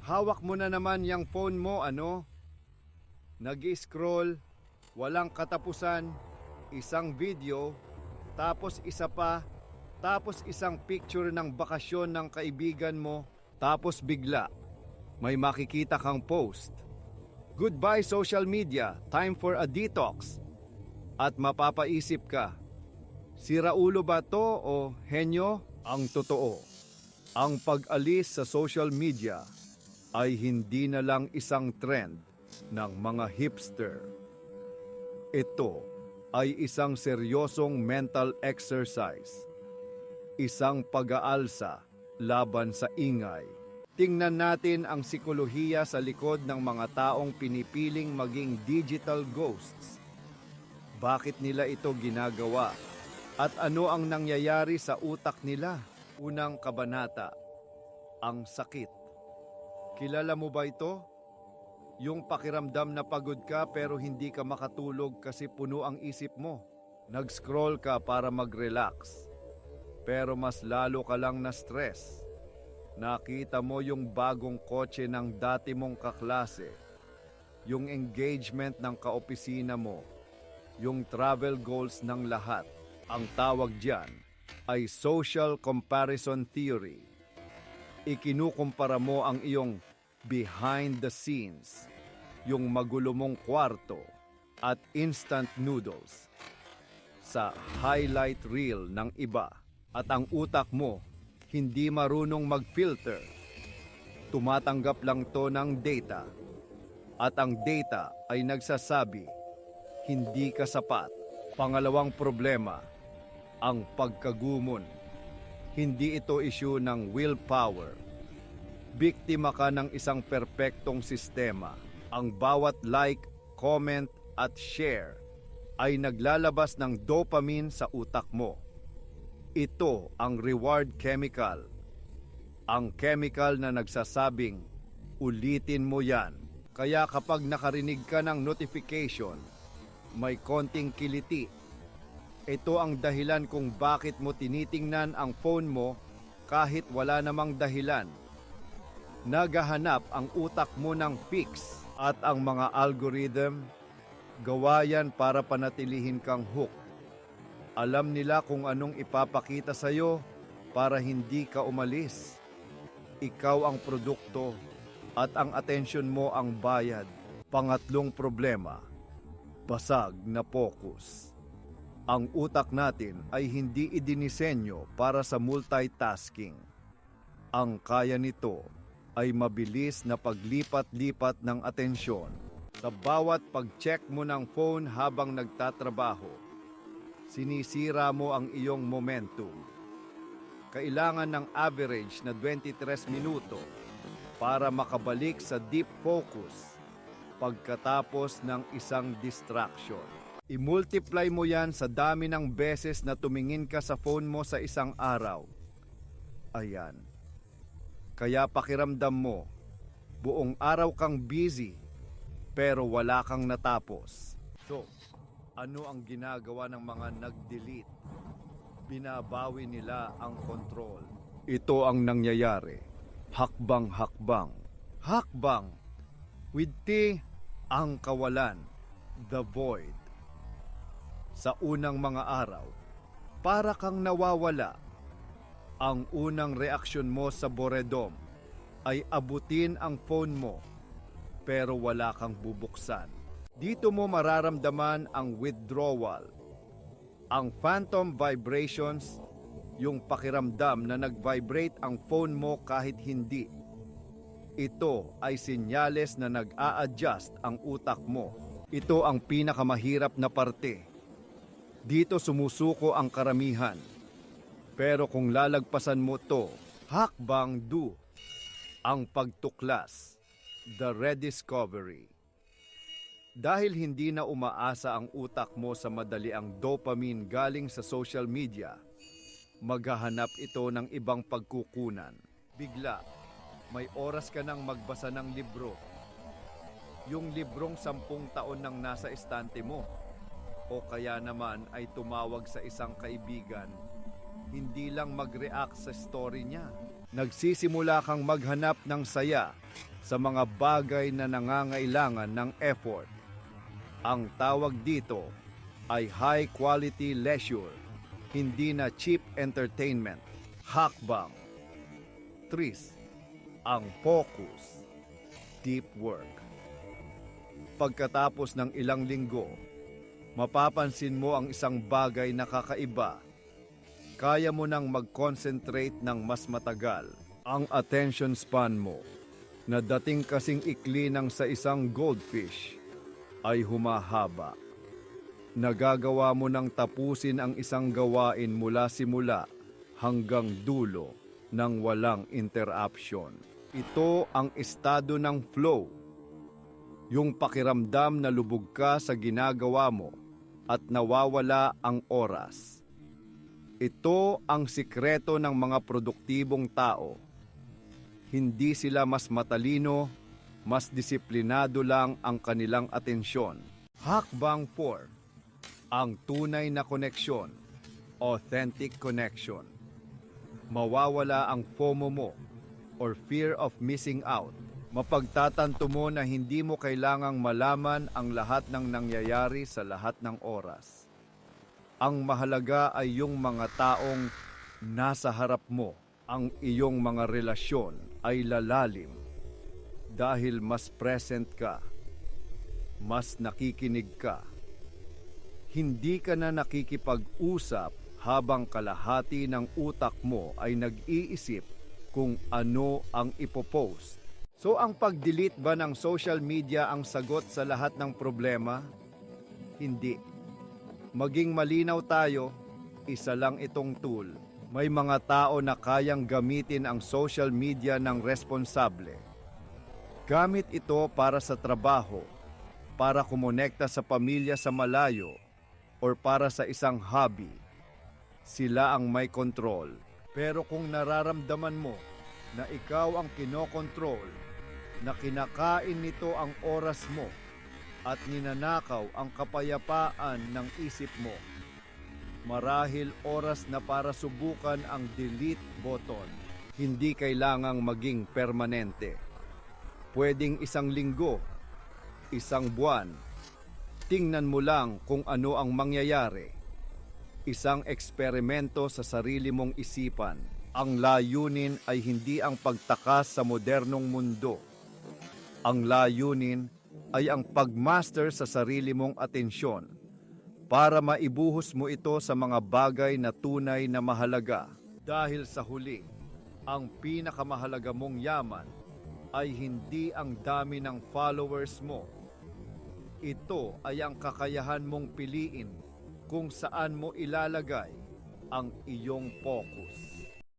Hawak mo na naman yung phone mo, ano? Nag-scroll, walang katapusan, isang video, tapos isa pa, tapos isang picture ng bakasyon ng kaibigan mo, tapos bigla, may makikita kang post. Goodbye social media, time for a detox. At mapapaisip ka, sira ulo ba to o henyo? Ang totoo, ang pag-alis sa social media ay hindi na lang isang trend ng mga hipster. Ito ay isang seryosong mental exercise, isang pag-aalsa laban sa ingay. Tingnan natin ang sikolohiya sa likod ng mga taong pinipiling maging digital ghosts. Bakit nila ito ginagawa? At ano ang nangyayari sa utak nila? Unang kabanata, ang sakit. Kilala mo ba ito? Yung pakiramdam na pagod ka pero hindi ka makatulog kasi puno ang isip mo. Nag-scroll ka para mag-relax, pero mas lalo ka lang na-stress. Nakita mo yung bagong kotse ng dati mong kaklase, yung engagement ng kaopisina mo, yung travel goals ng lahat. Ang tawag diyan ay social comparison theory. Ikinukumpara mo ang iyong behind the scenes, yung magulo mong kwarto at instant noodles sa highlight reel ng iba, at ang utak mo hindi marunong mag-filter. Tumatanggap lang to ng data. At ang data ay nagsasabi, hindi ka sapat. Pangalawang problema, ang pagkagumon. Hindi ito issue ng willpower. Biktima ka ng isang perpektong sistema. Ang bawat like, comment at share ay naglalabas ng dopamine sa utak mo. Ito ang reward chemical. Ang chemical na nagsasabing, ulitin mo yan. Kaya kapag nakarinig ka ng notification, may konting kiliti. Ito ang dahilan kung bakit mo tinitingnan ang phone mo kahit wala namang dahilan. Naghahanap ang utak mo ng fix, at ang mga algorithm, gawa yan para panatilihin kang hook. Alam nila kung anong ipapakita sa'yo para hindi ka umalis. Ikaw ang produkto at ang atensyon mo ang bayad. Pangatlong problema, basag na focus. Ang utak natin ay hindi idinisenyo para sa multitasking. Ang kaya nito ay mabilis na paglipat-lipat ng atensyon. Sa bawat pag-check mo ng phone habang nagtatrabaho, sinisira mo ang iyong momentum. Kailangan ng average na 23 minuto para makabalik sa deep focus pagkatapos ng isang distraction. I-multiply mo yan sa dami ng beses na tumingin ka sa phone mo sa isang araw. Ayan. Kaya pakiramdam mo, buong araw kang busy, pero wala kang natapos. So, ano ang ginagawa ng mga nag-delete? Binabawi nila ang control. Ito ang nangyayari. Hakbang-hakbang. Hakbang. With T, ang kawalan. The void. Sa unang mga araw, para kang nawawala. Ang unang reaksyon mo sa boredom ay abutin ang phone mo, pero wala kang bubuksan. Dito mo mararamdaman ang withdrawal, ang phantom vibrations, yung pakiramdam na nag-vibrate ang phone mo kahit hindi. Ito ay senyales na nag-a-adjust ang utak mo. Ito ang pinakamahirap na parte. Dito sumusuko ang karamihan. Pero kung lalagpasan mo to, hakbang do, ang pagtuklas, the rediscovery. Dahil hindi na umaasa ang utak mo sa madaliang dopamine galing sa social media, maghahanap ito ng ibang pagkukunan. Bigla, may oras ka nang magbasa ng libro. Yung librong 10 taon nang nasa estante mo. O kaya naman ay tumawag sa isang kaibigan, hindi lang mag-react sa story niya. Nagsisimula kang maghanap ng saya sa mga bagay na nangangailangan ng effort. Ang tawag dito ay high quality leisure, hindi na cheap entertainment. Hakbang. 3. Ang focus. Deep work. Pagkatapos ng ilang linggo, mapapansin mo ang isang bagay na kakaiba. Kaya mo nang mag-concentrate ng mas matagal. Ang attention span mo, na dating kasing ikli ng sa isang goldfish, ay humahaba. Nagagawa mo nang tapusin ang isang gawain mula simula hanggang dulo nang walang interruption. Ito ang estado ng flow. Yung pakiramdam na lubog ka sa ginagawa mo at nawawala ang oras. Ito ang sikreto ng mga produktibong tao. Hindi sila mas matalino, mas disiplinado lang ang kanilang atensyon. Hakbang 4. Ang tunay na koneksyon, authentic connection. Mawawala ang FOMO mo or fear of missing out. Mapagtatanto mo na hindi mo kailangang malaman ang lahat ng nangyayari sa lahat ng oras. Ang mahalaga ay yung mga taong nasa harap mo. Ang iyong mga relasyon ay lalalim dahil mas present ka, mas nakikinig ka. Hindi ka na nakikipag-usap habang kalahati ng utak mo ay nag-iisip kung ano ang ipopost. So ang pag-delete ba ng social media ang sagot sa lahat ng problema? Hindi. Maging malinaw tayo, isa lang itong tool. May mga tao na kayang gamitin ang social media ng responsable. Gamit ito para sa trabaho, para kumonekta sa pamilya sa malayo, or para sa isang hobby. Sila ang may control. Pero kung nararamdaman mo na ikaw ang kinokontrol, na kinakain nito ang oras mo at ninanakaw ang kapayapaan ng isip mo, marahil oras na para subukan ang delete button. Hindi kailangang maging permanente. Pwedeng isang linggo, isang buwan. Tingnan mo lang kung ano ang mangyayari. Isang eksperimento sa sarili mong isipan. Ang layunin ay hindi ang pagtakas sa modernong mundo. Ang layunin ay ang pagmaster sa sarili mong atensyon para maibuhos mo ito sa mga bagay na tunay na mahalaga. Dahil sa huli, ang pinakamahalaga mong yaman ay hindi ang dami ng followers mo. Ito ay ang kakayahan mong piliin kung saan mo ilalagay ang iyong focus.